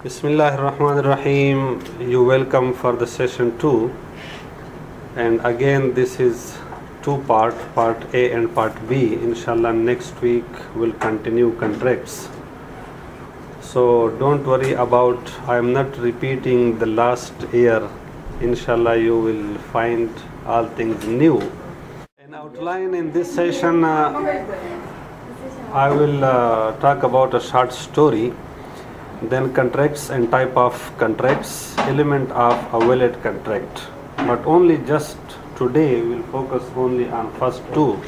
Bismillahirrahmanirrahim. You welcome for the session 2. And again, this is part A and part B. Inshallah, next week we'll continue contracts. So don't worry about, I am not repeating the last year. Inshallah, you will find all things new. An outline in this session, I will talk about a short story. Then contracts and type of contracts, element of a valid contract. But only just today we'll focus only on first 2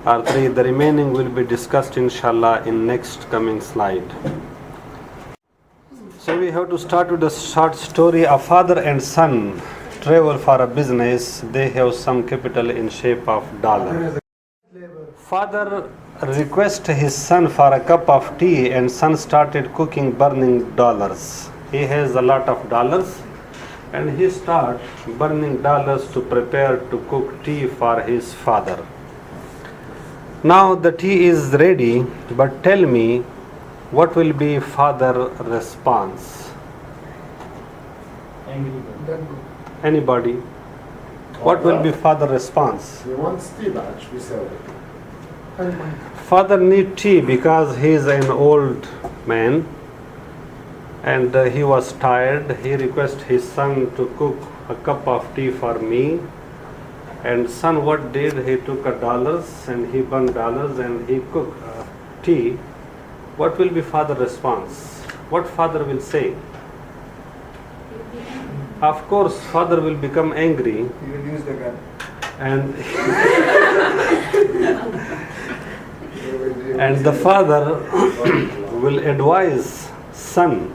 or 3. The remaining will be discussed inshallah in next coming slide. So we have to start with a short story. A father and son travel for a business. They have some capital in shape of dollar. Father request his son for a cup of tea, and son started cooking burning dollars. He has a lot of dollars and he start burning dollars to prepare to cook tea for his father. Now the tea is ready, but tell me, what will be father response? Anybody? What will be father response? He wants tea batch, we sell it. Father need tea because he is an old man and he was tired. He request his son to cook a cup of tea for me. And son what did? He took a dollars and he burned dollars and he cooked tea. What will be father response? What father will say? Of course, father will become angry. He will use the gun. And the father will advise son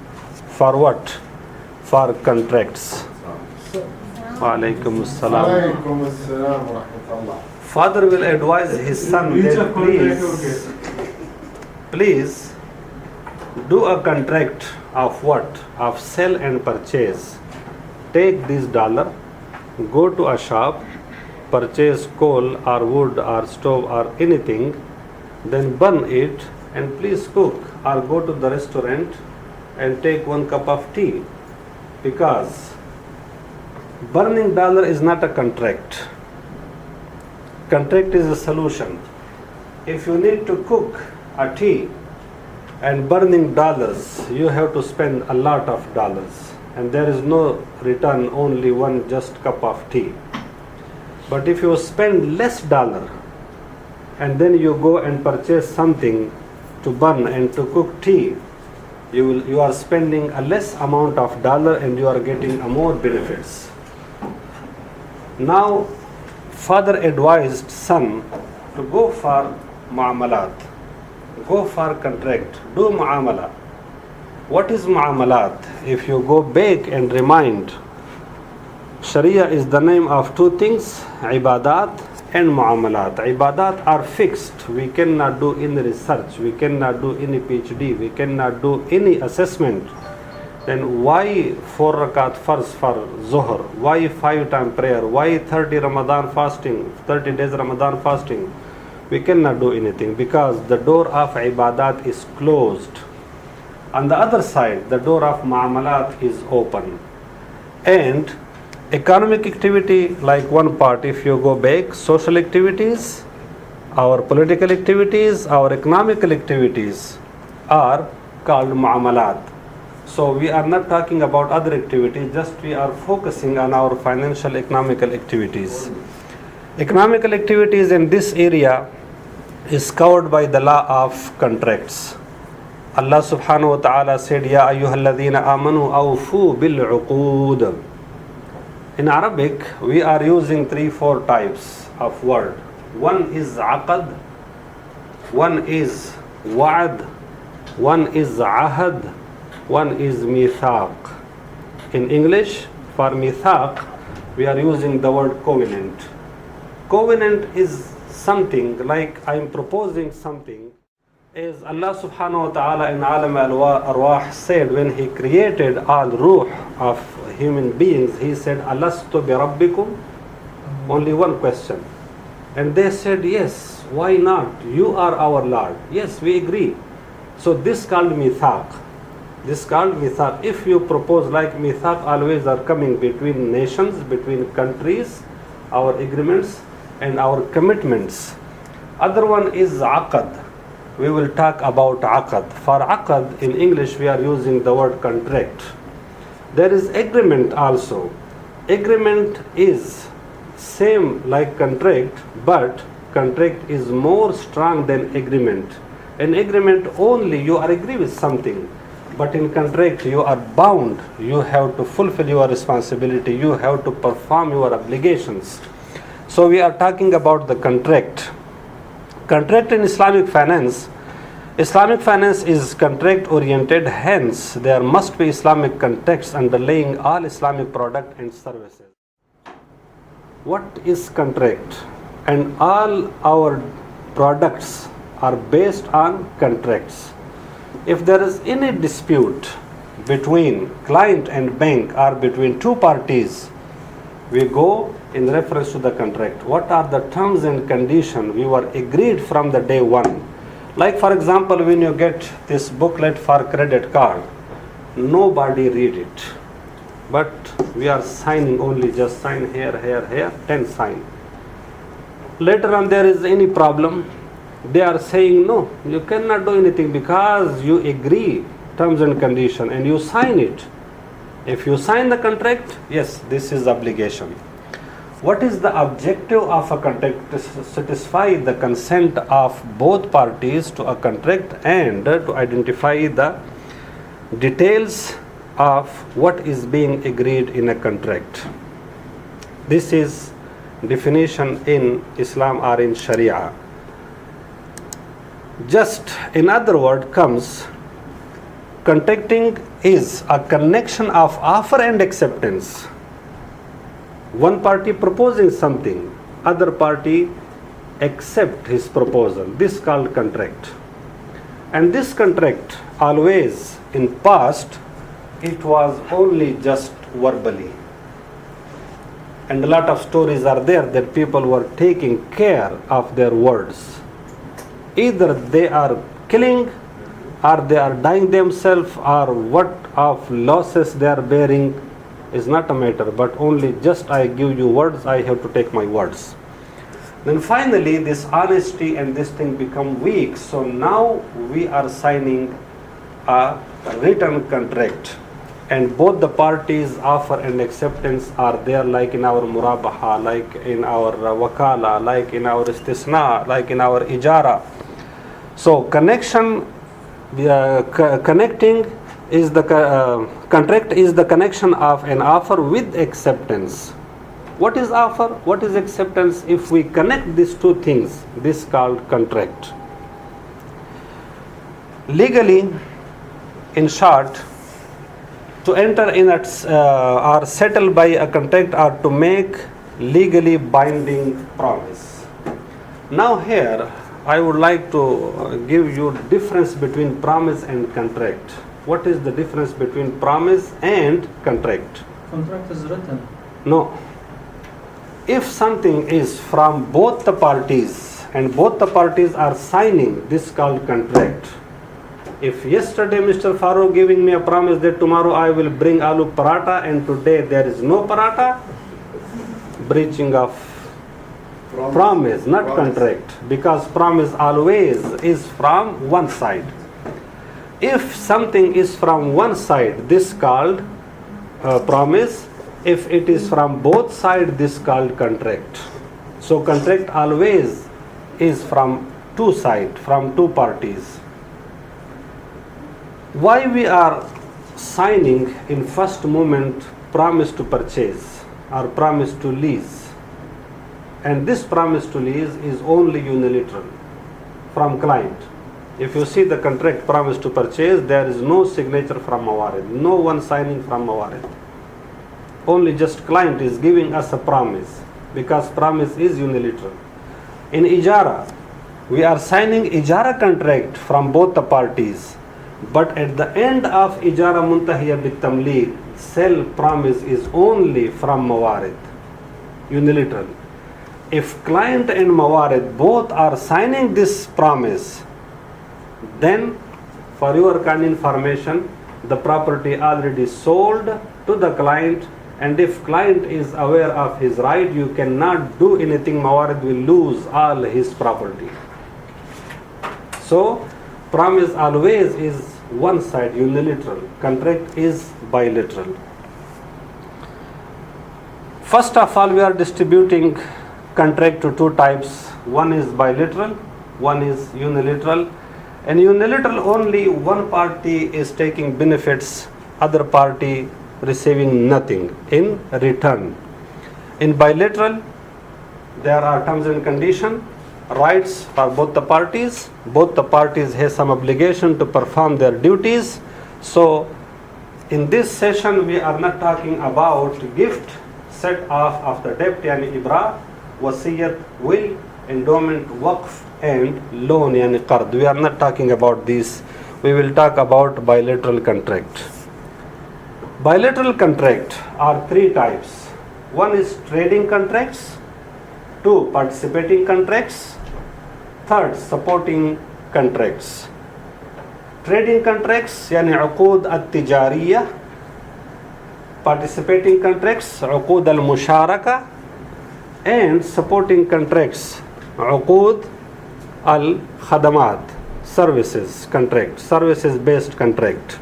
for what? For contracts. Wa alaikum assalam. Father will advise his son that please do a contract of what? Of sell and purchase. Take this dollar, go to a shop, purchase coal or wood or stove or anything, then burn it and please cook, or go to the restaurant and take 1 cup of tea. Because burning dollar is not a contract. Contract is a solution. If you need to cook a tea and burning dollars, you have to spend a lot of dollars and there is no return, only one just cup of tea. But if you spend less dollar and then you go and purchase something to burn and to cook tea, you are spending a less amount of dollar and you are getting a more benefits. Now father advised son to go for muamalat, go for contract, do muamala. What is muamalat? If you go back and remind, Shari'ah is the name of 2 things, ibadat and muamalat. Ibadat are fixed. We cannot do any research. We cannot do any PhD. We cannot do any assessment. Then why 4 rakat first for Zohar? Why 5 time prayer? Why 30 Ramadan fasting? 30 days Ramadan fasting? We cannot do anything because the door of ibadat is closed. On the other side, the door of muamalat is open. And economic activity, like one part, if you go back, social activities, our political activities, our economical activities are called muamalat. So we are not talking about other activities, just we are focusing on our financial economical activities. Economical activities in this area is covered by the law of contracts. Allah subhanahu wa ta'ala said, Ya ayyuhalladhina amanu awfu bil uqood. In Arabic, we are using 3-4 types of word. One is aqad, one is wa'ad, one is ahad, one is mithaq. In English, for mithaq, we are using the word covenant. Covenant is something like I am proposing something. As Allah subhanahu wa ta'ala in Alam al-Arwah said, when He created all ruh of human beings, He said, Alastu bi rabbikum? Only one question. And they said, yes, why not? You are our Lord. Yes, we agree. So this called mithaq. This called mithaq. If you propose, like mithaq always are coming between nations, between countries, our agreements and our commitments. Other one is aqad. We will talk about aqad. For aqad in English we are using the word contract. There is agreement also. Agreement is same like contract, but contract is more strong than agreement. In agreement only you are agree with something, but in contract you are bound. You have to fulfill your responsibility. You have to perform your obligations. So we are talking about the contract. Contract in Islamic finance. Islamic finance is contract oriented, hence there must be Islamic context underlying all Islamic product and services. What is contract? And all our products are based on contracts. If there is any dispute between client and bank or between two parties, we go in reference to the contract. What are the terms and conditions we were agreed from the day one? Like for example, when you get this booklet for credit card, nobody read it, but we are signing only, just sign here, here, here, 10 sign. Later on there is any problem, they are saying no, you cannot do anything because you agree terms and condition and you sign it. If you sign the contract, yes, this is obligation. What is the objective of a contract? To satisfy the consent of both parties to a contract and to identify the details of what is being agreed in a contract. This is definition in Islam or in Shari'ah. Just in other word comes, contracting is a connection of offer and acceptance. One party proposing something, other party accept his proposal. This called contract. And this contract always in past it was only just verbally. And a lot of stories are there that people were taking care of their words. Either they are killing or they are dying themselves, or what of losses they are bearing is not a matter, but only just I give you words, I have to take my words. Then finally this honesty and this thing become weak, so now we are signing a written contract and both the parties offer and acceptance are there, like in our murabaha, like in our wakala, like in our istisna, like in our ijara. So connection, connecting is the contract is the connection of an offer with acceptance. What is offer? What is acceptance? If we connect these two things, this is called contract. Legally, in short, to enter in or settle by a contract or to make legally binding promise. Now here I would like to give you difference between promise and contract. What is the difference between promise and contract? Contract is written. No. If something is from both the parties and both the parties are signing, this is called contract. If yesterday Mr. Farooq giving me a promise that tomorrow I will bring aloo paratha and today there is no paratha, breaching of promise, not contract, because promise always is from one side. If something is from one side, this called promise. If it is from both sides, this called contract. So contract always is from two sides, from two parties. Why we are signing in first moment promise to purchase or promise to lease? And this promise to lease is only unilateral from client. If you see the contract promise to purchase, there is no signature from Mawarid, no one signing from Mawarid. Only just client is giving us a promise, because promise is unilateral. In Ijara, we are signing Ijara contract from both the parties, but at the end of Ijara Muntahiya bit Tamleek, sell promise is only from Mawarid, unilateral. If client and Mawarid both are signing this promise, then for your kind information, the property already sold to the client, and if client is aware of his right, you cannot do anything. Mawarid will lose all his property. So promise always is one side, unilateral. Contract is bilateral. First of all, we are distributing contract to two types. One is bilateral, one is unilateral. In unilateral, only one party is taking benefits, other party receiving nothing in return. In bilateral, there are terms and conditions, rights for both the parties. Both the parties have some obligation to perform their duties. So in this session, we are not talking about gift, set off of the debt, yani ibra, wasiyat, will, endowment, waqf, and loan, yani qard. We are not talking about this. We will talk about bilateral contract. Bilateral contract are three types. One is trading contracts, two participating contracts, third supporting contracts. Trading contracts yani uqud at-tijariyah, participating contracts uqud al-musharaka, and supporting contracts uqud al-khadamat, services contract, services based contract.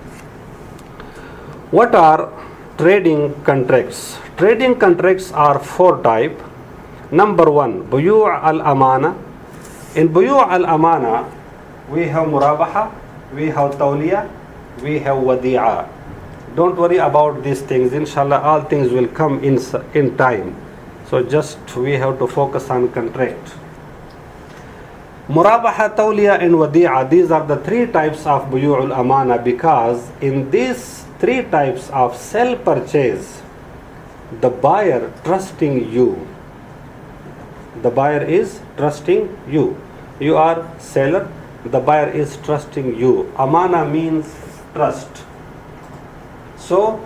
What are trading contracts? Trading contracts are four types. Number one, buyu' al-amana. In buyu' al-amana, we have murabaha, we have tawliya, we have wadi'a. Don't worry about these things. Inshallah, all things will come in time. So just we have to focus on contract. Murabaha, tawliya, and wadi'a. These are the three types of buyu' al-amana, because in these three types of sell purchase, the buyer trusting you. The buyer is trusting you. You are seller, the buyer is trusting you. Amana means trust. So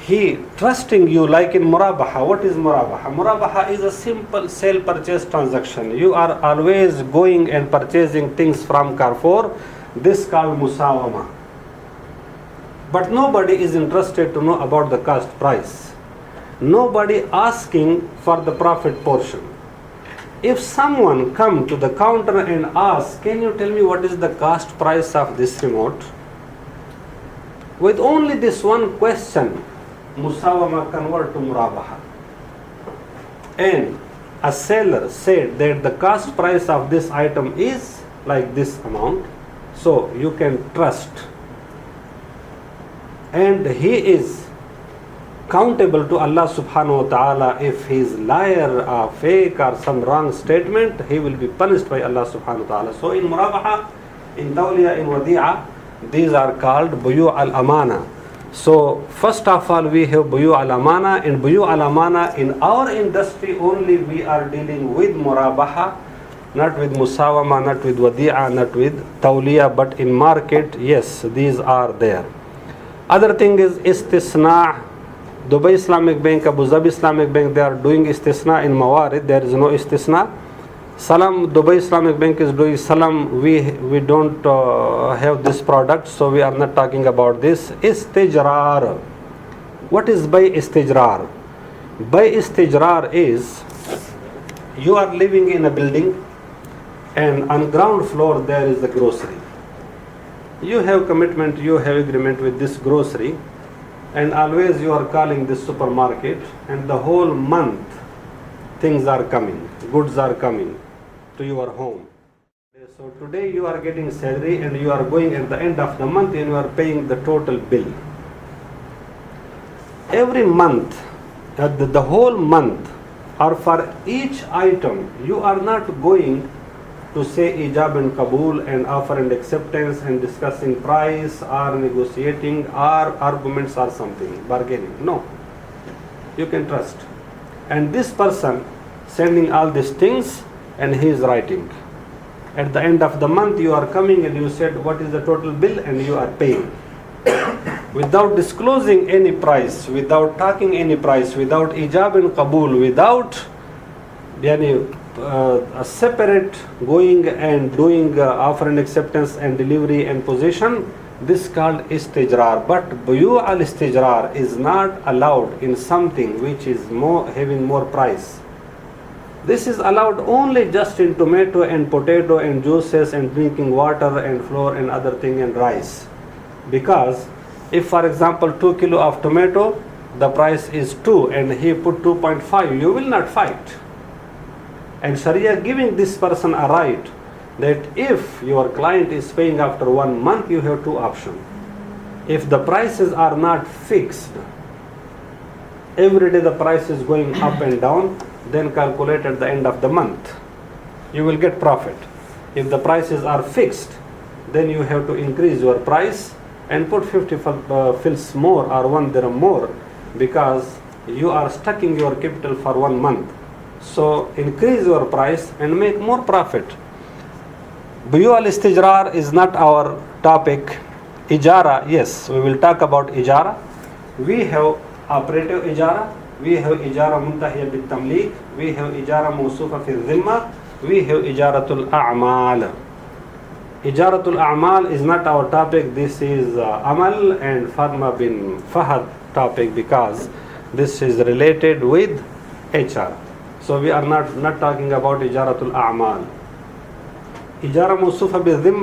he trusting you, like in murabaha. What is murabaha? Murabaha is a simple sale purchase transaction. You are always going and purchasing things from Carrefour. This called musawama. But nobody is interested to know about the cost price. Nobody asking for the profit portion. If someone come to the counter and ask, can you tell me what is the cost price of this remote? With only this one question, musawama convert to murabaha. And a seller said that the cost price of this item is like this amount, so you can trust. And he is accountable to Allah subhanahu wa ta'ala. If he is liar or fake or some wrong statement, he will be punished by Allah subhanahu wa ta'ala. So in murabaha, in tawliya, in wadi'a, these are called buyu' al-amana. So first of all, we have buyu' al-amana. In buyu' al-amana, in our industry only we are dealing with murabaha, not with musawama, not with wadi'a, not with tawliya. But in market, yes, these are there. Other thing is istisna. Dubai Islamic Bank, Abu Dhabi Islamic Bank, they are doing istisna in mawarid. There is no istisna. Salam, Dubai Islamic Bank is doing salam. We don't have this product, so we are not talking about this. Istijrar. What is by istijrar? By istijrar is you are living in a building, and on ground floor there is the grocery. You have commitment, you have agreement with this grocery, and always you are calling this supermarket, and the whole month things are coming, goods are coming to your home. So today you are getting salary and you are going at the end of the month and you are paying the total bill. Every month, the whole month, or for each item, you are not going to say ijab and qabul and offer and acceptance and discussing price or negotiating or arguments or something, bargaining. No. You can trust. And this person sending all these things and he is writing. At the end of the month you are coming and you said what is the total bill and you are paying. Without disclosing any price, without talking any price, without ijab and qabul, without a separate going and doing offer and acceptance and delivery and possession, This called istijrar. But buyu al-istijrar is not allowed in something which is having more price. This is allowed only just in tomato and potato and juices and drinking water and flour and other thing and rice. Because if for example 2 kilo of tomato, the price is 2 and he put 2.5, you will not fight. And Sharia giving this person a right that if your client is paying after 1 month, you have two options. If the prices are not fixed, every day the price is going up and down, then calculate at the end of the month. You will get profit. If the prices are fixed, then you have to increase your price and put 50 fils more or 1 dirham more, because you are stucking your capital for 1 month. So increase your price and make more profit. Buyu al-istijrar is not our topic. Ijara, yes, we will talk about ijara. We have operative ijara, we have ijara muntahiya bil tamlik, we have ijara mawsufa fi dhimma, we have ijaratul a'mal. Ijaratul a'mal is not our topic. This is Amal and Fatma bin Fahad topic, because this is related with HR. So we are not talking about ijaratul a'mal. Ijara mawsufa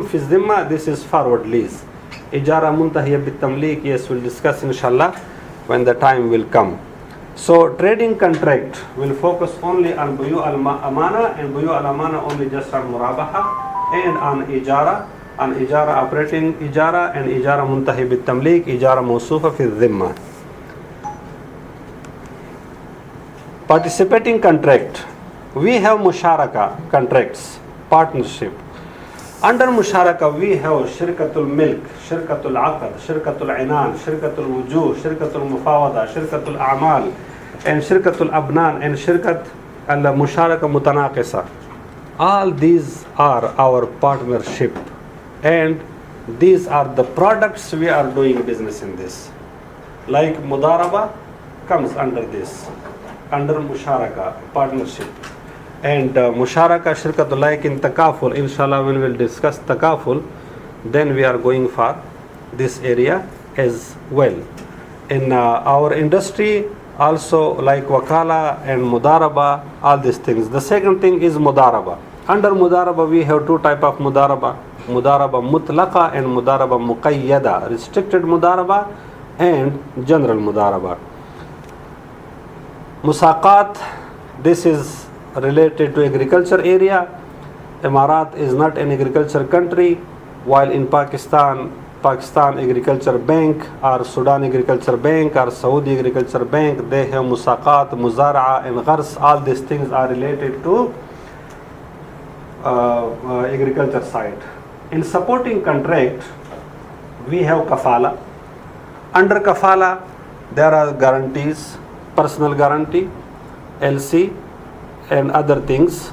fi dhimma, this is forward lease. Ijara muntahiya bil tamlik, yes, we'll discuss inshallah when the time will come. So trading contract will focus only on buyu al-amana, and buyu al-amana only just on murabaha, and on ijara operating ijara, and ijara muntahi bil tamlik, ijara mawsufa fi dhimma. Participating contract, we have musharaka contracts, partnership. Under musharaka we have shirkatul milk, shirkatul aqad, shirkatul inan, shirkatul wujuh, shirkatul mufawada, shirkatul a'mal, and shirkatul abnan, and shirkat al-musharaka mutanaqisa. All these are our partnership, and these are the products we are doing business in this. Like mudaraba comes under this, under musharaka, partnership. And musharaka shirkatul, like in takaful, inshallah when we will discuss takaful, then we are going for this area as well. In our industry also, like wakala and mudaraba, all these things. The second thing is mudaraba. Under mudaraba we have two type of mudaraba: mudaraba mutlaqa and mudaraba muqayyada, restricted mudaraba and general mudaraba. Musaqat, this is related to agriculture area. Emirat is not an agriculture country, while in Pakistan Agriculture Bank or Sudan Agriculture Bank or Saudi Agriculture Bank, they have musaqat, muzara'a and ghars. All these things are related to agriculture side. In supporting contract, we have kafala. Under kafala, there are guarantees, personal guarantee, LC, and other things.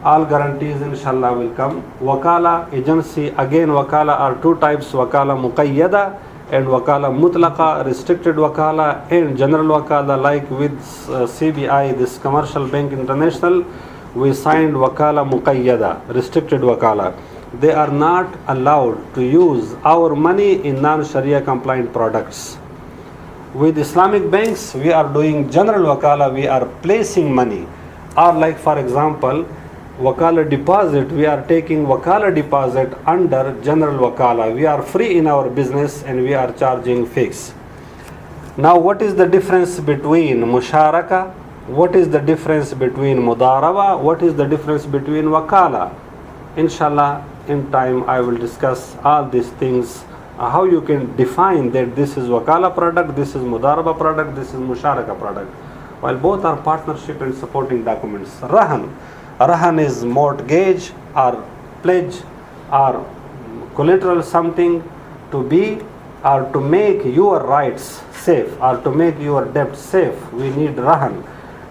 All guarantees inshallah will come. Wakala, agency, again wakala are two types: wakala muqayyada and wakala mutlaqa, restricted wakala and general wakala. Like with CBI, this Commercial Bank International, we signed wakala muqayyada, restricted wakala. They are not allowed to use our money in non-Sharia compliant products. With Islamic banks, we are doing general wakala, we are placing money. Or like for example, wakala deposit, we are taking wakala deposit under general wakala. We are free in our business and we are charging fixed. Now what is the difference between musharaka? What is the difference between mudaraba? What is the difference between wakala? Inshallah, in time I will discuss all these things, how you can define that this is wakala product, this is mudaraba product, this is musharaka product, while both are partnership and supporting documents. Rahan is mortgage or pledge or collateral, something to be or to make your rights safe or to make your debt safe. We need rahan.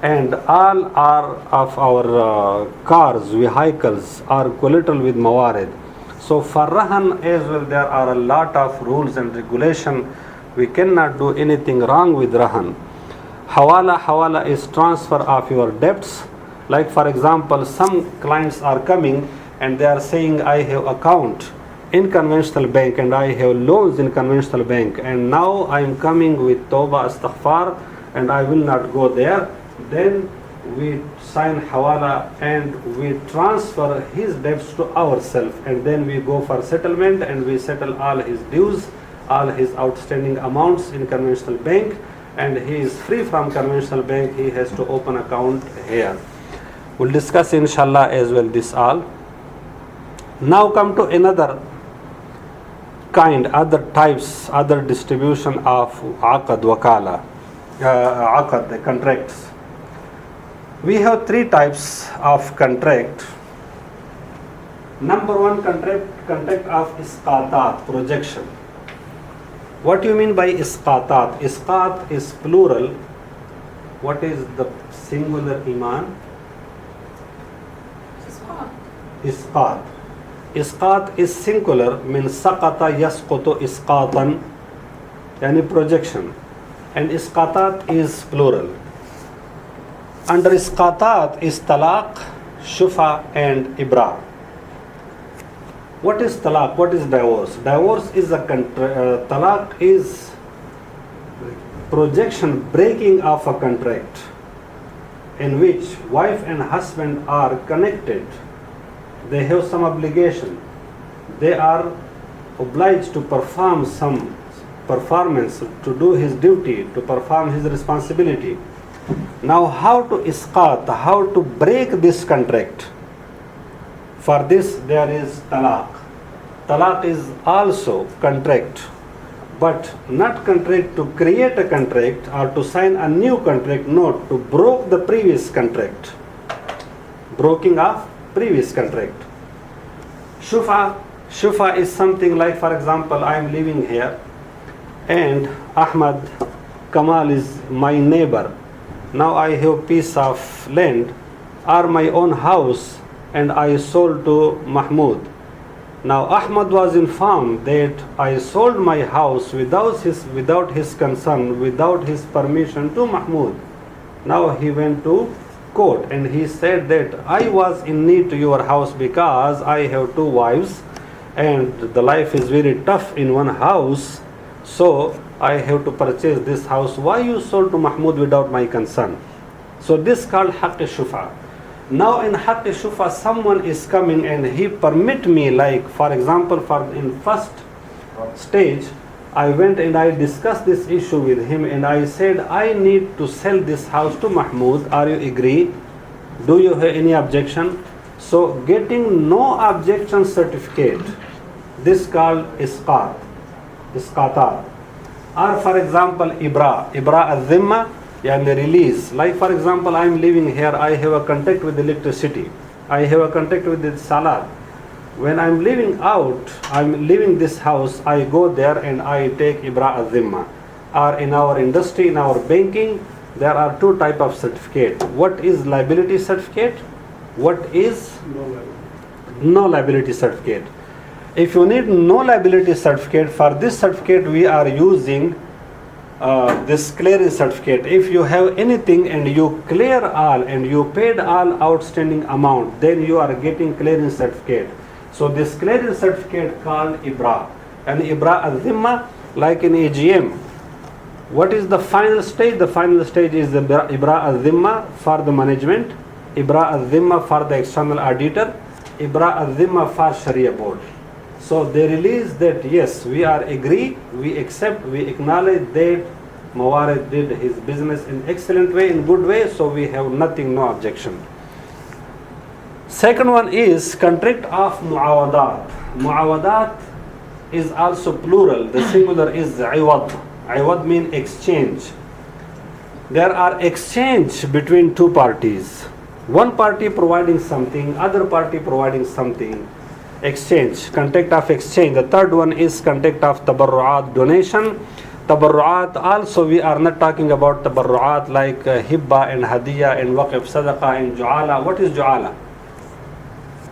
And all are of our cars, vehicles are collateral with mawarid. So for rahan as well, there are a lot of rules and regulation. We cannot do anything wrong with rahan. Hawala is transfer of your debts. Like for example, some clients are coming and they are saying, I have account in conventional bank and I have loans in conventional bank, and now I am coming with Tawbah Astaghfar and I will not go there, then we sign hawala and we transfer his debts to ourselves, and then we go for settlement and we settle all his dues, all his outstanding amounts in conventional bank, and he is free from conventional bank. He has to open account here. We'll discuss inshallah as well this all. Now come to another kind, other types, other distribution of aqad wakala, aqad, the contracts. We have three types of contract. Number one, contract of isqatat, projection. What do you mean by isqatat? Isqat is plural. What is the singular iman? Isqat. Isqat is singular, means saqata yasqutu isqatan, yani projection. And isqatat is plural. Under isqatat is talaq, shufa and ibra. What is talaq? What is divorce? Divorce is a talaq is projection, breaking of a contract in which wife and husband are connected. They have some obligation. They are obliged to perform some performance, to do his duty, to perform his responsibility. Now how to isqat, how to break this contract? For this there is talaq. Talaq is also contract, but not contract to create a contract or to sign a new contract, not to break the previous contract. Breaking of previous contract. Shufa is something like, for example, I am living here and Ahmad Kamal is my neighbor. Now I have piece of land or my own house and I sold to Mahmoud. Now Ahmad was informed that I sold my house without his consent, without his permission to Mahmoud. Now he went to court and he said that I was in need to your house because I have two wives and the life is very tough in one house, so I have to purchase this house. Why you sold to Mahmoud without my consent? So this called haqq shufa. Now in haqq shufa, someone is coming and he permit me, like for example, in first stage, I went and I discussed this issue with him and I said, I need to sell this house to Mahmoud. Are you agree? Do you have any objection? So getting no objection certificate, this called isqat, isqatat. Or for example, ibra al-dhimma, yani release. Like for example, I am living here, I have a contact with electricity, I have a contact with the salat. When I am living out, I am leaving this house, I go there and I take ibra al-dhimma. Or in our industry, in our banking, there are two type of certificate. What is liability certificate? What is no liability certificate? If you need no liability certificate, for this certificate we are using this clearance certificate. If you have anything and you clear all and you paid all outstanding amount, then you are getting clearance certificate. So this clearance certificate called ibra. And ibra al-dhimma, like in AGM. What is the final stage? The final stage is the ibra al-dhimma for the management, ibra al-dhimma for the external auditor, ibra al-dhimma for Shari'ah board. So they release that yes, we are agree, we accept, we acknowledge that Mawarid did his business in excellent way, in good way, so we have nothing, no objection. Second one is contract of muawadat. Muawadat is also plural. The singular is iwad. Iwad means exchange. There are exchange between two parties. One party providing something, other party providing something. Exchange, contract of exchange. The third one is contract of tabarru'at, donation. Tabarru'at also, we are not talking about tabarru'at like hibba and hadiyah and waqf, sadaqah and ju'ala. What is ju'ala?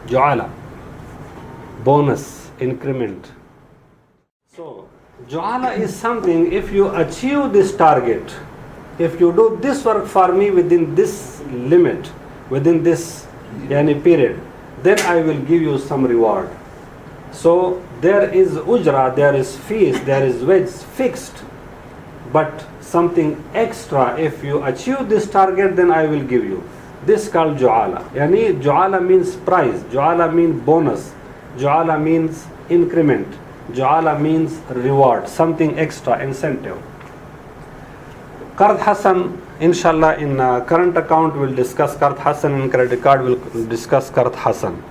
Ju'ala, bonus, increment. So ju'ala is something, if you achieve this target, if you do this work for me within this limit, within this period, then I will give you some reward. So there is ujra, there is fees, there is wage fixed, but something extra, if you achieve this target, then I will give you. This called ju'ala. Yani ju'ala means prize, ju'ala means bonus, ju'ala means increment, ju'ala means reward, something extra, incentive. Qard Hasan, inshallah, in current account we'll discuss Qard Hasan, in credit card we'll discuss Qard Hasan.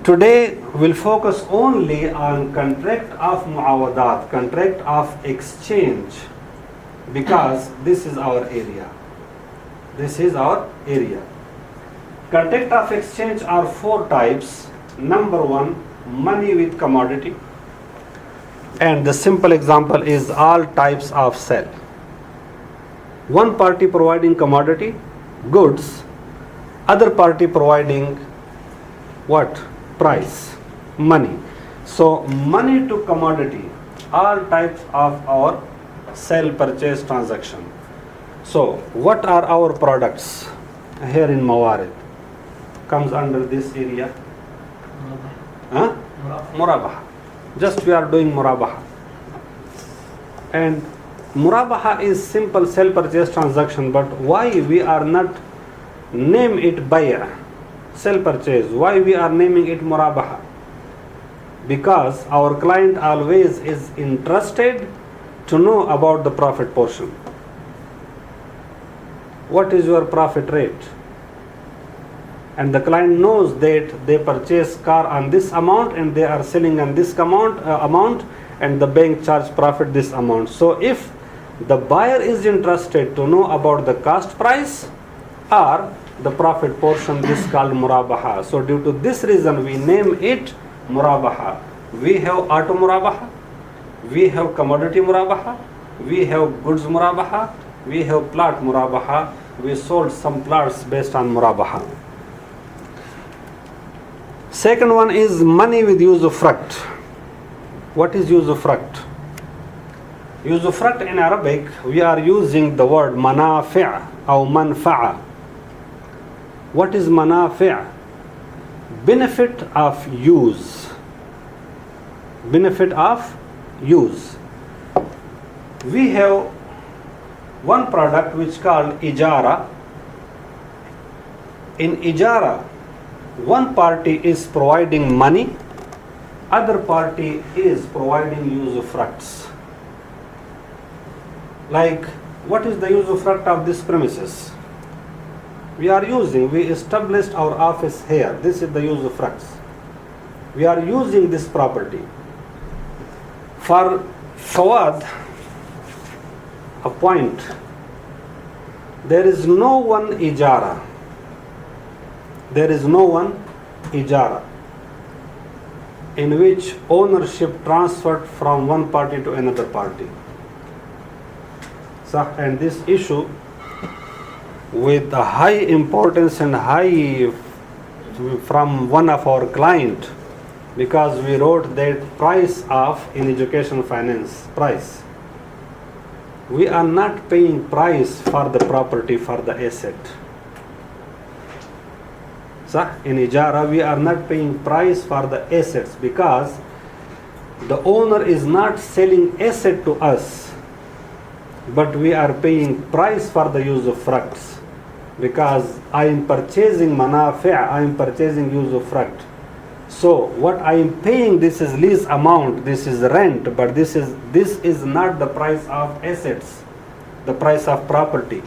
Today we'll focus only on contract of muawadat, contract of exchange, because this is our area. This is our area. Contract of exchange are 4 types. Number 1, money with commodity. And the simple example is all types of sell. One party providing commodity, goods, other party providing what? Price, money. So money to commodity, all types of our sell purchase transaction. So what are our products here in Mawarid? Comes under this area. Huh? Murabaha. Just we are doing murabaha. And murabaha is simple sell purchase transaction, but why we are not name it bay', sell purchase? Why we are naming it murabaha? Because our client always is interested to know about the profit portion. What is your profit rate? And the client knows that they purchase car on this amount and they are selling on this amount, and the bank charge profit this amount. So if the buyer is interested to know about the cost price or the profit portion, this called murabaha. So due to this reason we name it murabaha. We have auto murabaha, we have commodity murabaha, we have goods murabaha, we have plot murabaha. We sold some plots based on murabaha. Second one is money with usufruct. What is usufruct? Usufruct in Arabic, we are using the word manafi' or manfa'a. What is manafi'? Benefit of use. Benefit of use. We have one product which called ijara. In ijara, one party is providing money, other party is providing usufructs. Like, what is the usufruct of this premises? We established our office here. This is the usufructs. We are using this property. For Fawad, a point, there is no one ijara. There is no one ijara in which ownership transferred from one party to another party. So, and this issue with a high importance and high from one of our client, because we wrote that price of in education finance price. We are not paying price for the property, for the asset. So in ijara we are not paying price for the assets, because the owner is not selling asset to us, but we are paying price for the usufructs, because I am purchasing manafi', I am purchasing usufruct. So what I am paying, this is lease amount, this is rent, but this is not the price of assets, the price of property,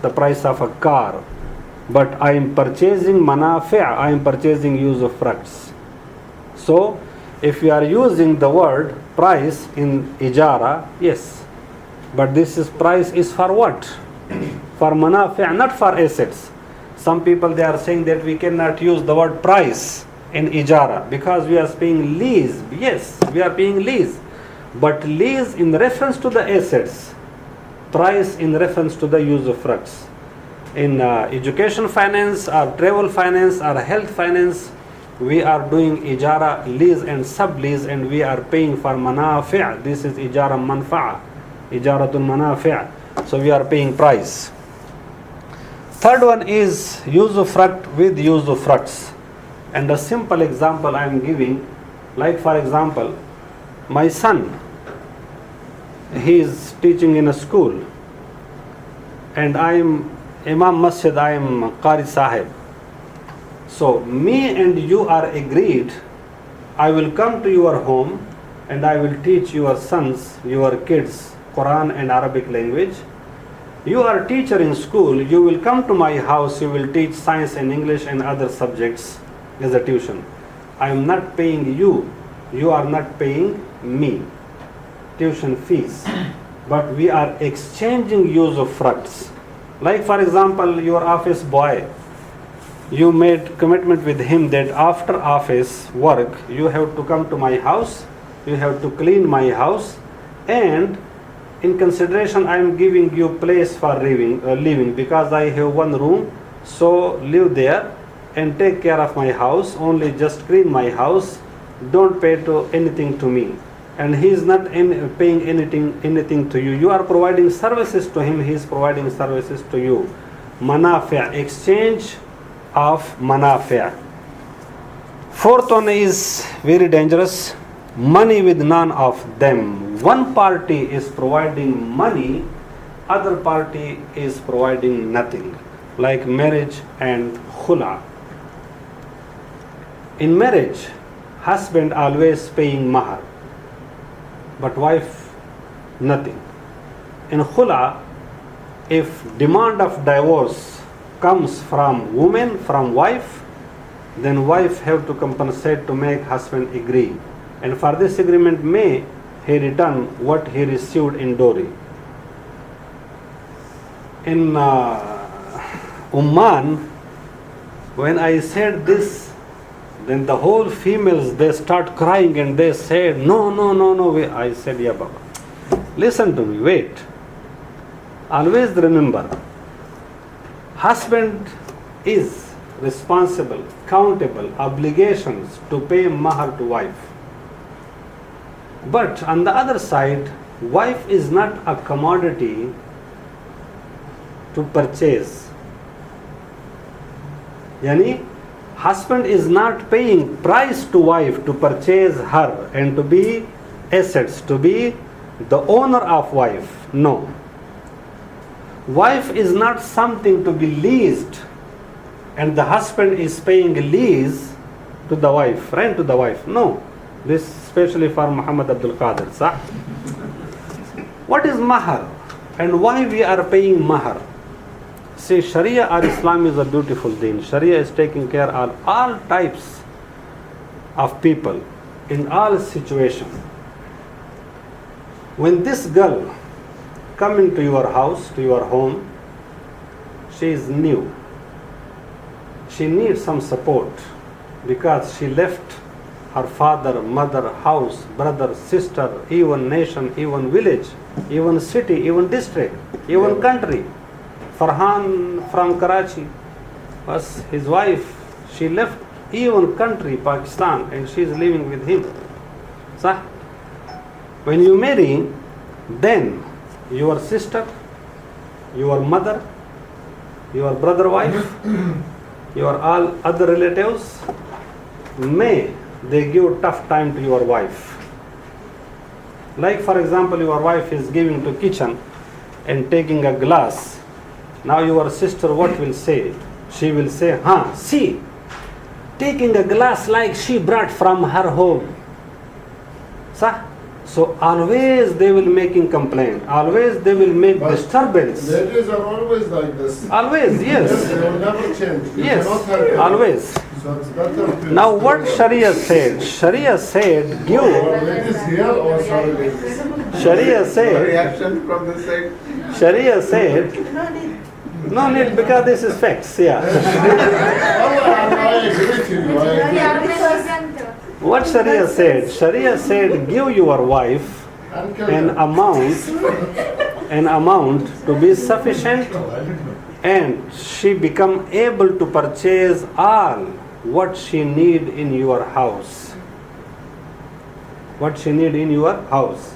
the price of a car, but I am purchasing manafi', I am purchasing usufructs. So if you are using the word price in ijara, yes, but this is price is for what? For manafi', not for assets. Some people, they are saying that we cannot use the word price in ijara because we are paying lease. Yes, we are paying lease, but lease in reference to the assets, price in reference to the usufructs. In education finance or travel finance or health finance, we are doing ijara, lease and sublease, and we are paying for manafi'. This is ijara manfa'a, ijaratun manafi'. So we are paying price. Third one is usufruct with usufructs. And a simple example I am giving, Like for example, my son, he is teaching in a school, and I am Imam Masjid, I am Qari Sahib. So me and you are agreed, I will come to your home and I will teach your sons, your kids, Quran and Arabic language. You are a teacher in school, you will come to my house, you will teach science and English and other subjects as a tuition. I am not paying you, you are not paying me tuition fees, but we are exchanging use of fruits. Like for example, your office boy, you made commitment with him that after office work, you have to come to my house, you have to clean my house, and in consideration I am giving you place for living because I have one room, so live there and take care of my house, only just clean my house, don't pay to anything to me. And he is not paying anything to you. You are providing services to him, he is providing services to you. Manafi', exchange of manafi'. Fourth one is very dangerous. Money with none of them. One party is providing money, other party is providing nothing. Like marriage and khula. In marriage, husband always paying mahar, but wife nothing. In khula, if demand of divorce comes from woman, from wife, then wife have to compensate to make husband agree. And for this agreement may he return what he received in dowry. In Oman, when I said this, then the whole females, they start crying and they said, no. I said, yeah, Baba. Listen to me, wait. Always remember, husband is responsible, accountable, obligations to pay mahar to wife. But on the other side, wife is not a commodity to purchase. Yani, husband is not paying price to wife to purchase her and to be assets, to be the owner of wife. No. Wife is not something to be leased and the husband is paying lease to the wife, rent to the wife. No. This especially for Muhammad Abdul Qadir. Sah? What is mahar and why we are paying mahar? See, Shari'ah or Islam is a beautiful thing. Shari'ah is taking care of all types of people in all situations. When this girl come into your house, to your home, she is new. She needs some support because she left her father, mother, house, brother, sister, even nation, even village, even city, even district, even country. Farhan from Karachi was his wife. She left even country, Pakistan, and she is living with him. So, when you marry, then your sister, your mother, your brother wife, your all other relatives, may they give tough time to your wife. Like for example, your wife is giving to kitchen and taking a glass. Now your sister what will say? She will say, see, taking a glass like she brought from her home. So always they will making complaint. Always they will make disturbance. Ladies are always like this. Always, yes. They will never change. You Yes, cannot help it. always. So it's better to Now stay what there. Sharia said? Sharia said, give. Or ladies here or sorry ladies. Sharia said, Reaction from this side. Sharia said, no need because this is facts, yeah. I agree with you. I agree. What Sharia said? Sharia said, give your wife And kill an them. amount to be sufficient, and she become able to purchase all what she need in your house. What she need in your house.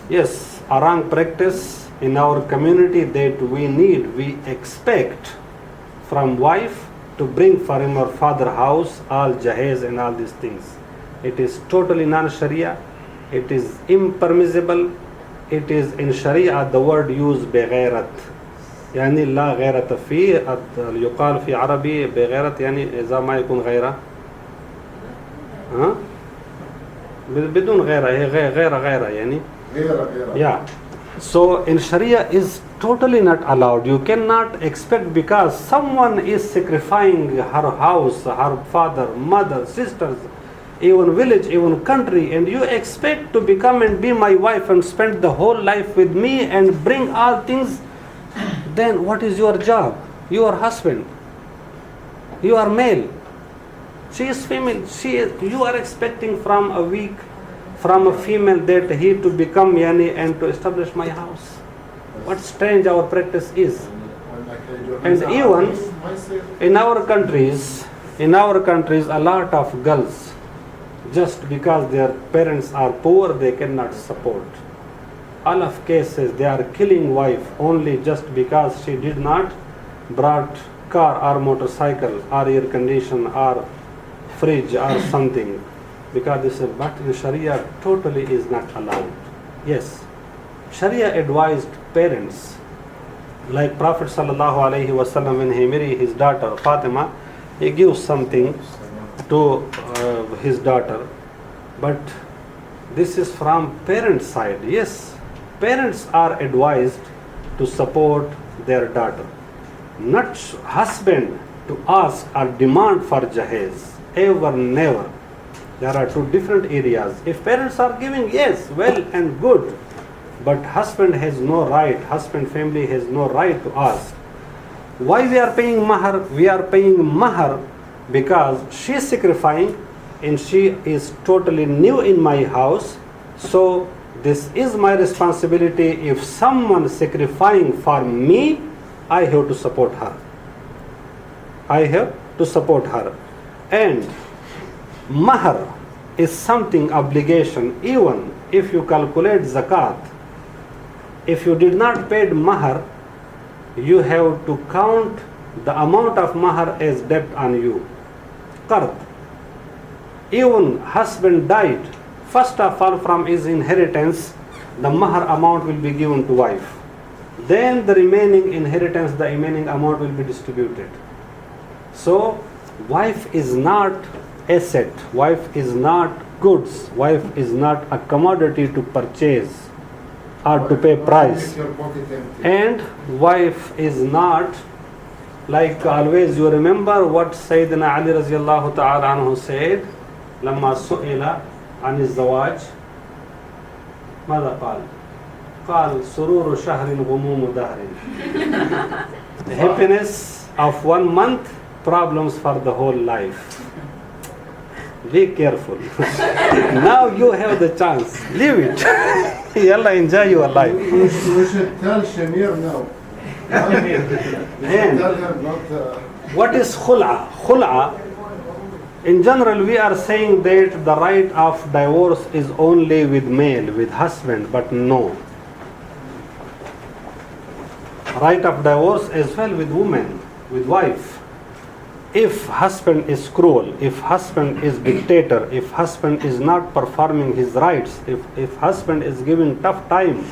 Yes, a wrong practice in our community that we expect from wife to bring for him or father house all jahez and all these things. It is totally non-Sharia. It is impermissible. It is in Sharia the word used بغيرت. يعني لا غيرة فيه. يقال في عربي بغيرت يعني إذا ما يكون غيرة. ها؟ بدون غيرة هي غيرة يعني. غيرة. Yeah. So in Sharia is totally not allowed. You cannot expect because someone is sacrificing her house, her father, mother, sisters, even village, even country, and you expect to become and be my wife and spend the whole life with me and bring all things, then what is your job? You are husband. You are male. She is female. You are expecting from a female that he to become yani and to establish my house. What strange our practice is. And even in our countries, a lot of girls, just because their parents are poor, they cannot support. All of cases, they are killing wife only just because she did not brought car or motorcycle or air condition or fridge or something. Because this is, but in Sharia totally is not allowed. Yes, Sharia advised parents, like Prophet sallallahu alaihi wasallam when he married his daughter Fatima, he gives something to his daughter, but this is from parents' side. Yes, parents are advised to support their daughter, not husband to ask or demand for jahez. Ever, never. There are two different areas. If parents are giving, yes, well and good, but husband has no right, husband family has no right to ask. Why we are paying mahar? We are paying mahar because she is sacrificing and she is totally new in my house. So this is my responsibility. If someone sacrificing for me, I have to support her. I have to support her. And mahar is something obligation. Even if you calculate zakat, if you did not pay mahar, you have to count the amount of mahar as debt on you. Qard. Even husband died, first of all from his inheritance, the mahar amount will be given to wife. Then the remaining inheritance, the remaining amount will be distributed. So wife is not asset, wife is not goods, wife is not a commodity to purchase or to pay price. And wife is not, like always you remember what Sayyidina Ali radiallahu ta'ala anhu said, لما سئل عن الزواج ماذا قال؟ قال سرور شهر غموم دهر. The happiness of 1 month, problems for the whole life. Be careful. Now you have the chance. Leave it. Yalla, enjoy your life. We should tell Shamir now. And Tell him not. what is khul'a? Khul'a, in general, we are saying that the right of divorce is only with male, with husband, but no. Right of divorce as well with woman, with wife. If husband is cruel, if husband is dictator, if husband is not performing his rights, if husband is giving tough time,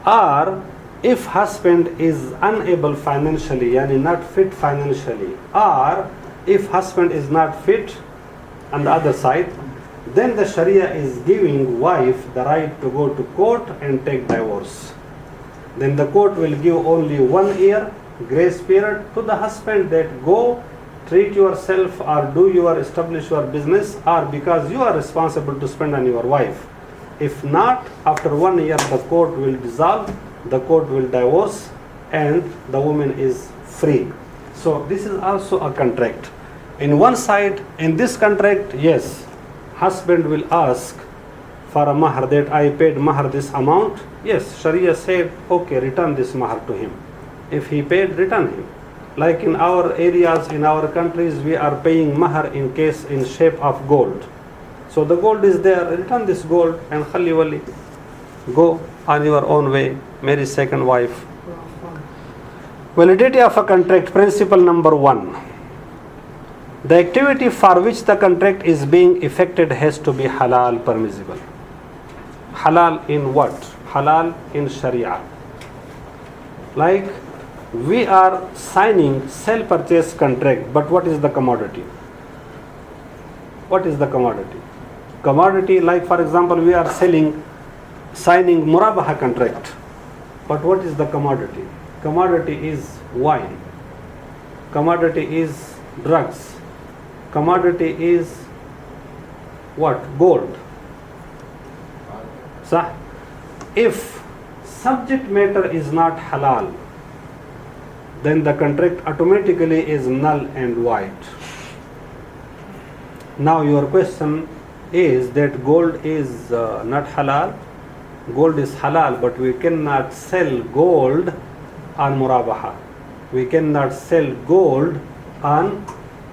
or if husband is unable financially, yani not fit financially, or if husband is not fit on the other side, then the Sharia is giving wife the right to go to court and take divorce. Then the court will give only 1 year grace period to the husband that go treat yourself or establish your business, or because you are responsible to spend on your wife. If not, after 1 year the court will dissolve, the court will divorce, and the woman is free. So this is also a contract. In one side, in this contract, yes, husband will ask for a mahar, that I paid mahar this amount. Yes, Sharia said, okay, return this mahar to him. If he paid, return him. Like in our areas, in our countries, we are paying mahar in shape of gold. So the gold is there, return this gold and khali wali. Go on your own way, marry second wife. Validity of a contract, principle number 1. The activity for which the contract is being effected has to be halal, permissible. Halal in what? Halal in Shari'ah. Like we are signing sell purchase contract, but what is the commodity? What is the commodity? Commodity, like for example, we are signing murabaha contract, but what is the commodity? Commodity is wine. Commodity is drugs. Commodity is what? Gold. So, if subject matter is not halal, then the contract automatically is null and void. Now your question is that gold is not halal. Gold is halal, but we cannot sell gold on murabaha. We cannot sell gold on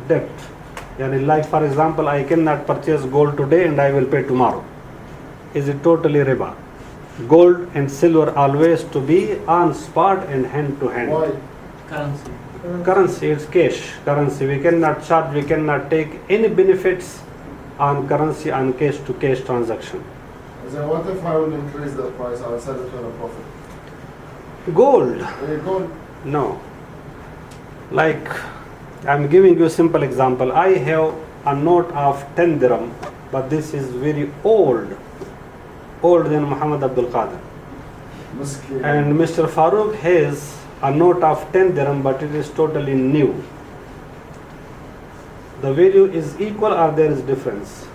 debt. Yani like for example, I cannot purchase gold today and I will pay tomorrow. Is it totally riba? Gold and silver always to be on spot and hand to hand. Why? Currency. Currency is cash. Currency we cannot charge, we cannot take any benefits on currency on cash to cash transaction. So what if I will increase the price? I'll sell it on a profit. Gold, Gold. no. Like I'm giving you a simple example. I have a note of 10 dirham, but this is very old than Muhammad Abdul Qadir. Miskin. And Mr. Farooq has a note of 10 dirham, but it is totally new. The value is equal or there is difference?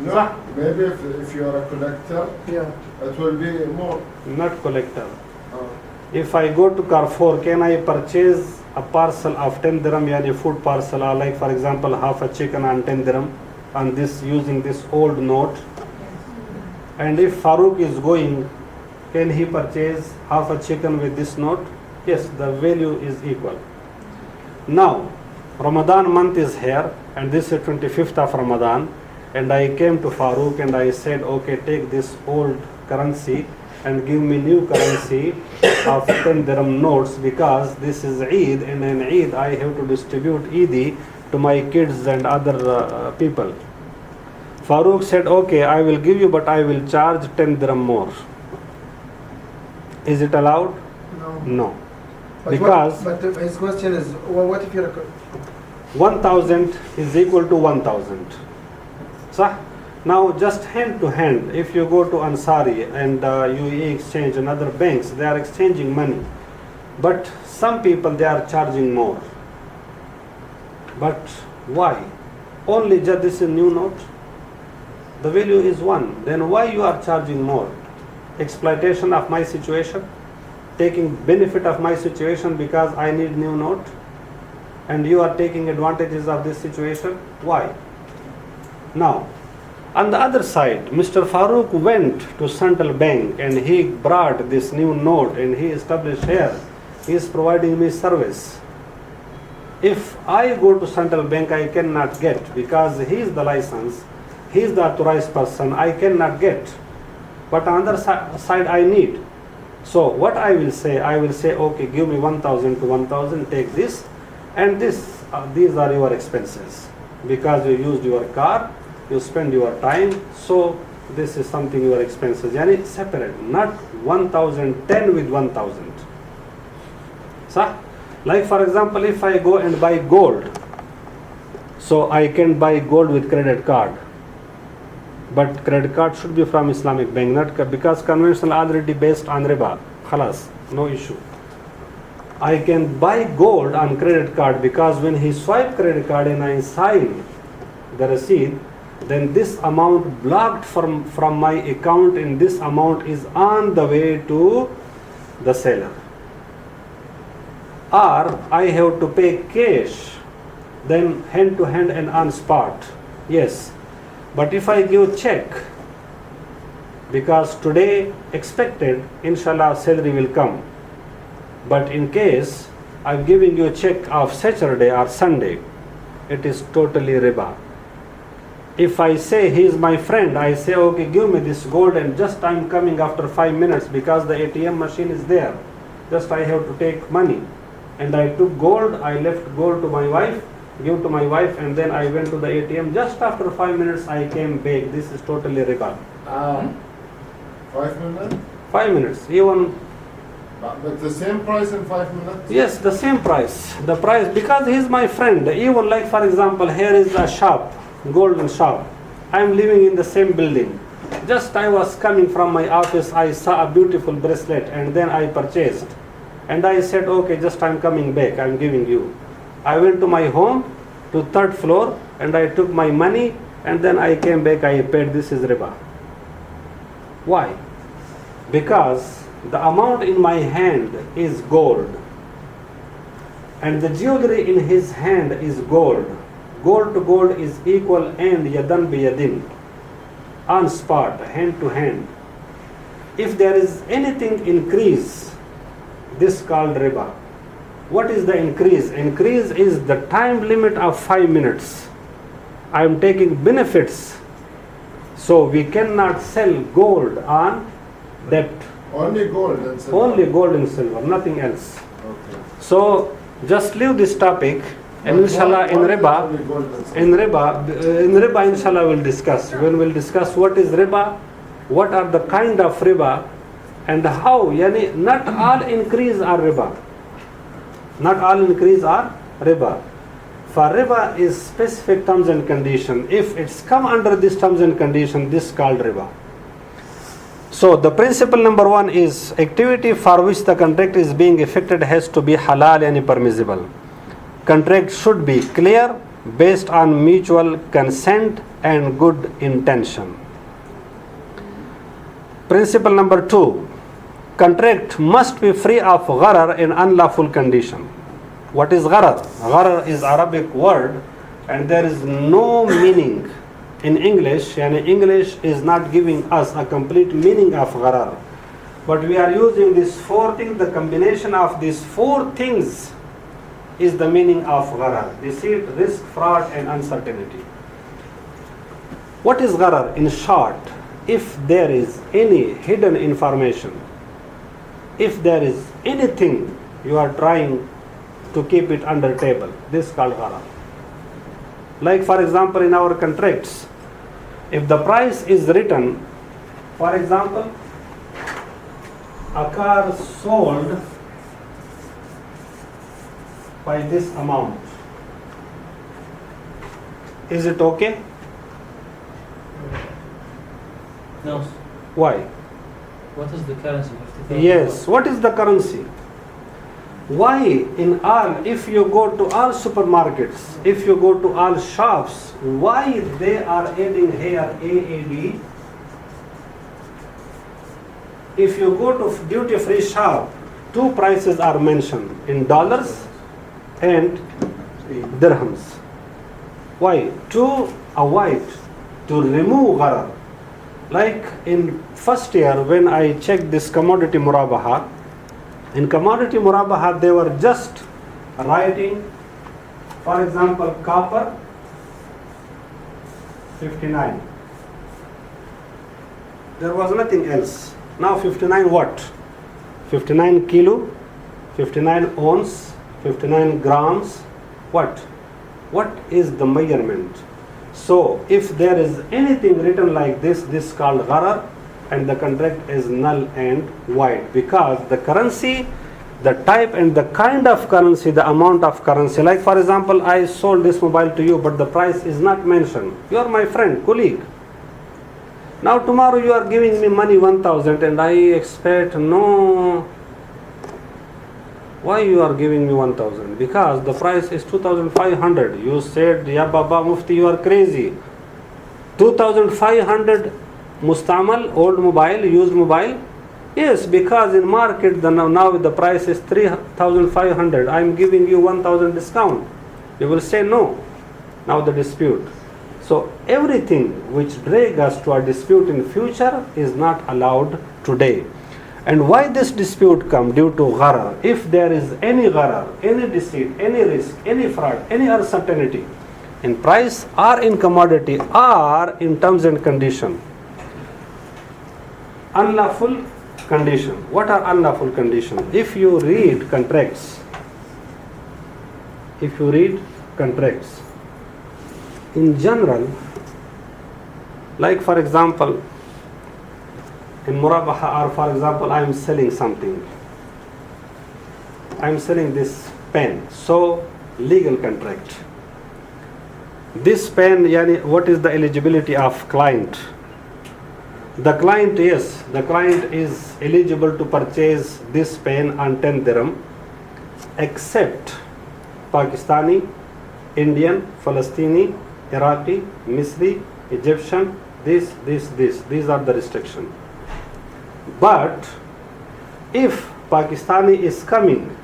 No, maybe if you are a collector, Yeah. it will be more. Not collector. Uh, If I go to Carrefour, can I purchase a parcel of 10 dirham, yani food parcel, or like for example half a chicken on 10 dirham, on this using this old note? And if Farooq is going, can he purchase half a chicken with this note? Yes, the value is equal. Now, Ramadan month is here, and this is 25th of Ramadan, and I came to Farooq and I said, okay, take this old currency and give me new currency of 10 dirham notes, because this is Eid, and in Eid I have to distribute Eid to my kids and other people. Farooq said, okay, I will give you, but I will charge 10 dirham more. Is it allowed? No. No. But Because his question is, well, what if you're 1000 is equal to 1000. So now just hand to hand, if you go to Ansari and UAE exchange and other banks, they are exchanging money. But some people, they are charging more. But why? Only just this is new note. The value is 1. Then why you are charging more? Exploitation of my situation? Taking benefit of my situation because I need new note? And you are taking advantages of this situation? Why? Now, on the other side, Mr. Farooq went to central bank and he brought this new note and he established here. He is providing me service. If I go to central bank, I cannot get, because he is the license, he is the authorized person, I cannot get. But on the other side, I need. So what I will say, okay, give me 1000 to 1000, take this, and this, these are your expenses. Because you used your car, you spend your time, so this is something your expenses. Yani separate, not 1010 with 1000. So, like for example, if I go and buy gold, so I can buy gold with credit card. But credit card should be from Islamic bank, not because conventional already based on riba. Khalas, no issue. I can buy gold on credit card because when he swipe credit card and I sign the receipt, then this amount blocked from my account and this amount is on the way to the seller. Or I have to pay cash, then hand to hand and on spot. Yes. But if I give check, because today expected, inshallah salary will come. But in case I'm giving you a check of Saturday or Sunday, it is totally riba. If I say he is my friend, I say, okay, give me this gold and just I'm coming after 5 minutes because the ATM machine is there. Just I have to take money. And I took gold, I left gold to my wife give to my wife, and then I went to the ATM. Just after 5 minutes, I came back. This is totally riba. 5 minutes? 5 minutes, even. But the same price in 5 minutes? Yes, the same price. The price, because he is my friend. Even like, for example, here is a shop, golden shop. I am living in the same building. Just I was coming from my office, I saw a beautiful bracelet, and then I purchased. And I said, okay, just I'm coming back, I'm giving you. I went to my home, to 3rd floor, and I took my money, and then I came back, I paid. This is riba. Why? Because the amount in my hand is gold, and the jewelry in his hand is gold. Gold to gold is equal, and yadan bi yadin, on spot, hand to hand. If there is anything increase, this called riba. What is the increase? Increase is the time limit of 5 minutes. I am taking benefits, so we cannot sell gold on debt. Only gold and silver? Only gold and silver, nothing else. Okay. So just leave this topic, and inshallah in riba, inshallah we'll discuss. When we'll discuss what is riba, what are the kind of riba, and how, yani not all increase are riba. Not all increase are riba. For riba is specific terms and condition. If it's come under this terms and condition, this called riba. So the principle number 1 is activity for which the contract is being effected has to be halal and permissible. Contract should be clear, based on mutual consent and good intention. Principle number 2, contract must be free of gharar and unlawful condition. What is gharar? Gharar is Arabic word, and there is no meaning in English, and English is not giving us a complete meaning of gharar. But we are using these 4 things, the combination of these 4 things is the meaning of gharar: deceit, risk, fraud, and uncertainty. What is gharar? In short, if there is any hidden information, if there is anything you are trying to keep it under table, this is called gharar. Like for example, in our contracts, if the price is written, for example, a car sold by this amount, is it okay? No. Why? What is the currency? Yes, what is the currency? Why in all, if you go to all supermarkets, if you go to all shops, why they are adding here AAD? If you go to duty free shop, 2 prices are mentioned in dollars and dirhams. Why? To avoid, to remove gharar. Like in first year when I checked this commodity murabaha, in commodity murabaha they were just writing, for example, copper 59. There was nothing else. Now 59 what? 59 kilo, 59 ounce, 59 grams. What? What is the measurement? So if there is anything written like this, this is called gharar, and the contract is null and void, because the currency, the type and the kind of currency, the amount of currency, like for example, I sold this mobile to you, but the price is not mentioned. You are my friend, colleague. Now tomorrow you are giving me money 1,000 and I expect, no, why you are giving me 1,000? Because the price is 2,500. You said, ya Baba Mufti, you are crazy. 2,500 mustamal, old mobile, used mobile? Yes, because in market now the price is 3,500. I am giving you 1,000 discount. You will say no. Now the dispute. So everything which drag us to a dispute in future is not allowed today. And why this dispute come? Due to gharar. If there is any gharar, any deceit, any risk, any fraud, any uncertainty in price or in commodity or in terms and condition. Unlawful condition. What are unlawful conditions? If you read contracts, if you read contracts. In general, like for example, in murabaha, or for example, I am selling something. I am selling this pen. So, legal contract. This pen, yani, what is the eligibility of client? The client, yes, the client is eligible to purchase this pen on 10 dirham, except Pakistani, Indian, Palestinian, Iraqi, Misri, Egyptian, this. These are the restrictions. But if Pakistani is coming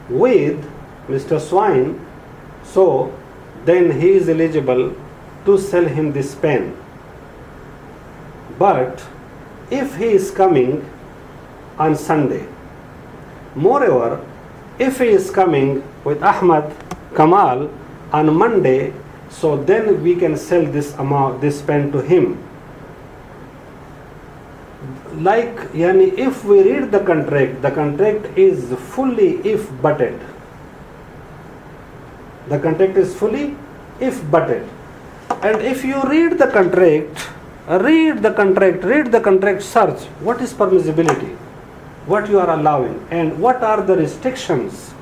with Mr. Swine, so then he is eligible to sell him this pen. But if he is coming on Sunday, moreover, if he is coming with Ahmad Kamal on Monday, so then we can sell this pen to him. Like, yani, if we read the contract is fully if butted. The contract is fully if butted. And if you read the contract, search what is permissibility, what you are allowing, and what are the restrictions.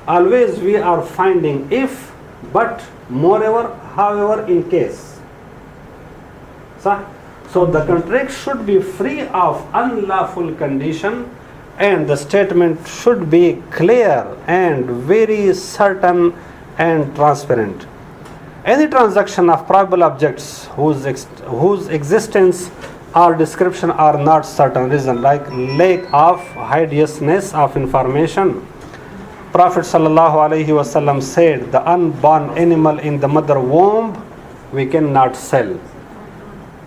Always we are finding if, but, moreover, however, in case. So the contract should be free of unlawful condition, and the statement should be clear and very certain and transparent. Any transaction of probable objects whose existence or description are not certain, reason like lack of hideousness of information. Prophet ﷺ said, the unborn animal in the mother womb we cannot sell.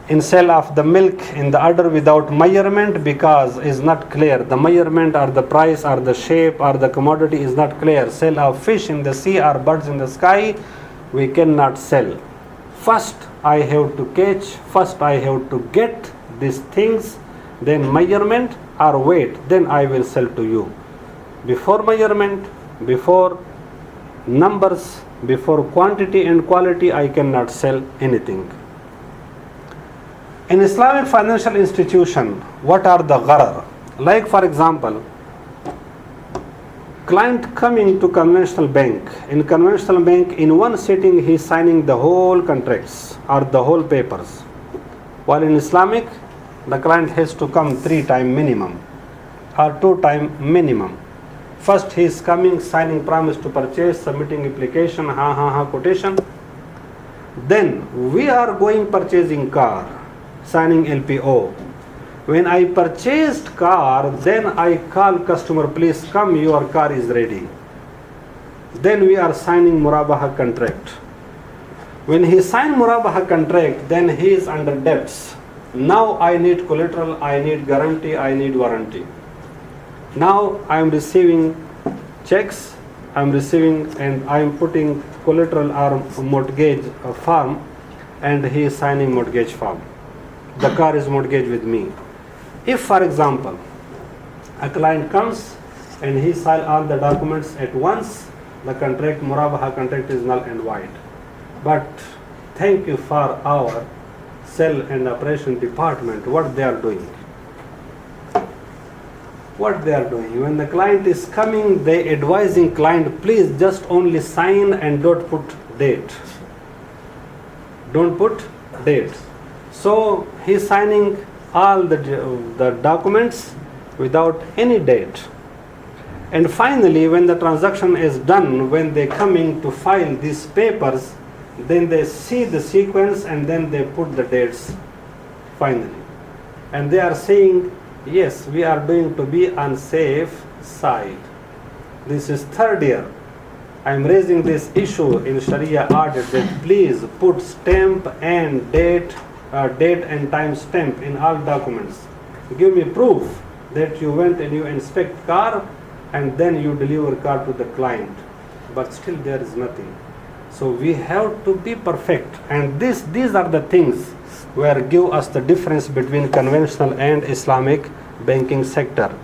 In sale of the milk in the udder without measurement, because is not clear. The measurement or the price or the shape or the commodity is not clear. Sale of fish in the sea or birds in the sky, we cannot sell. First I have to catch, first I have to get these things, then measurement or weight, then I will sell to you. Before measurement, before numbers, before quantity and quality, I cannot sell anything. In Islamic financial institution, what are the gharar? Like for example, client coming to conventional bank. In conventional bank, in one sitting he is signing the whole contracts or the whole papers. While in Islamic, the client has to come 3 times minimum or 2 times minimum. First he is coming, signing promise to purchase, submitting application, quotation. Then we are going purchasing car, signing LPO. When I purchased car, then I call customer, please come, your car is ready. Then we are signing murabaha contract. When he signed murabaha contract, then he is under debts. Now I need collateral, I need guarantee, I need warranty. Now I am receiving checks, I am receiving and I am putting collateral or mortgage form, and he is signing mortgage form. The car is mortgaged with me. If for example, a client comes and he signs all the documents at once, the contract, murabaha contract is null and void. But thank you for our sale and operation department, what they are doing. What they are doing. When the client is coming, they advising client, please just only sign and don't put date. Don't put date. So he is signing all the documents without any date. And finally, when the transaction is done, when they coming to file these papers, then they see the sequence and then they put the dates finally. And they are saying, yes, we are going to be on safe side. This is 3rd year. I am raising this issue in Shari'ah audit that please put stamp and date and time stamp in all documents. Give me proof that you went and you inspect car and then you deliver car to the client. But still there is nothing. So we have to be perfect. And these are the things where give us the difference between conventional and Islamic banking sector.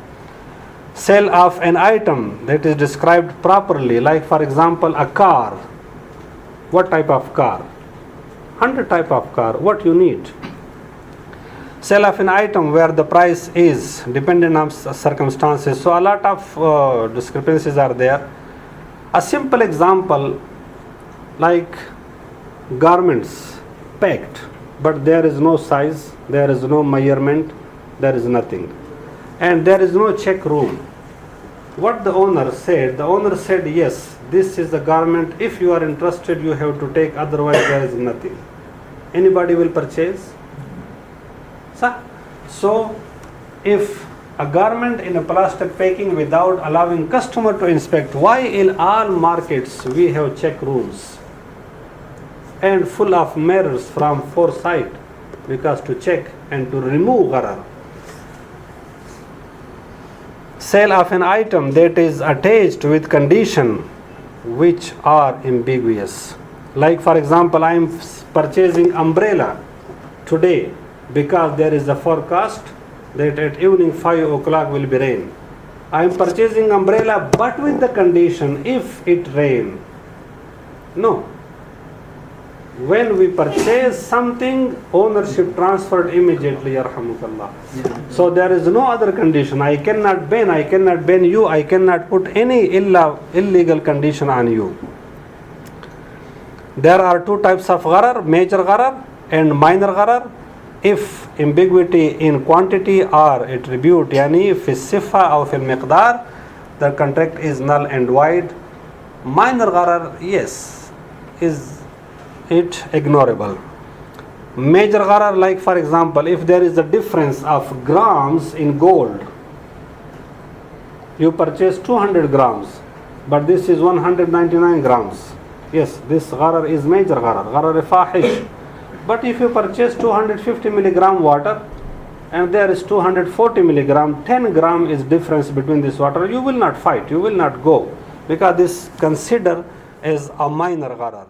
Sale of an item that is described properly, like for example a car. What type of car? 100 type of car, what you need. Sale of an item where the price is dependent on circumstances. So a lot of discrepancies are there. A simple example, like garments packed, but there is no size, there is no measurement, there is nothing, and there is no check room. What the owner said yes, this is the garment, if you are interested you have to take, otherwise there is nothing. Anybody will purchase? So if a garment in a plastic packing without allowing customer to inspect, why in all markets we have check rooms and full of mirrors from four sides, because to check and to remove gharar. Sale of an item that is attached with condition which are ambiguous. Like for example, I am purchasing umbrella today because there is a forecast that at evening 5 o'clock will be rain. I am purchasing umbrella but with the condition if it rain. No. When we purchase something, ownership transferred immediately, yarhamukallah. So there is no other condition. I cannot ban you, I cannot put any illegal condition on you. There are two types of gharar, major gharar and minor gharar. If ambiguity in quantity or attribute, yani fi sifa or fil miqdar, the contract is null and void. Minor gharar, yes, is it ignorable. Major gharar, like for example, if there is a difference of grams in gold, you purchase 200 grams, but this is 199 grams. Yes, this gharar is major gharar, gharar fahish. But if you purchase 250 milligram water and there is 240 milligram, 10 gram is difference between this water, you will not fight, you will not go, because this consider as a minor gharar.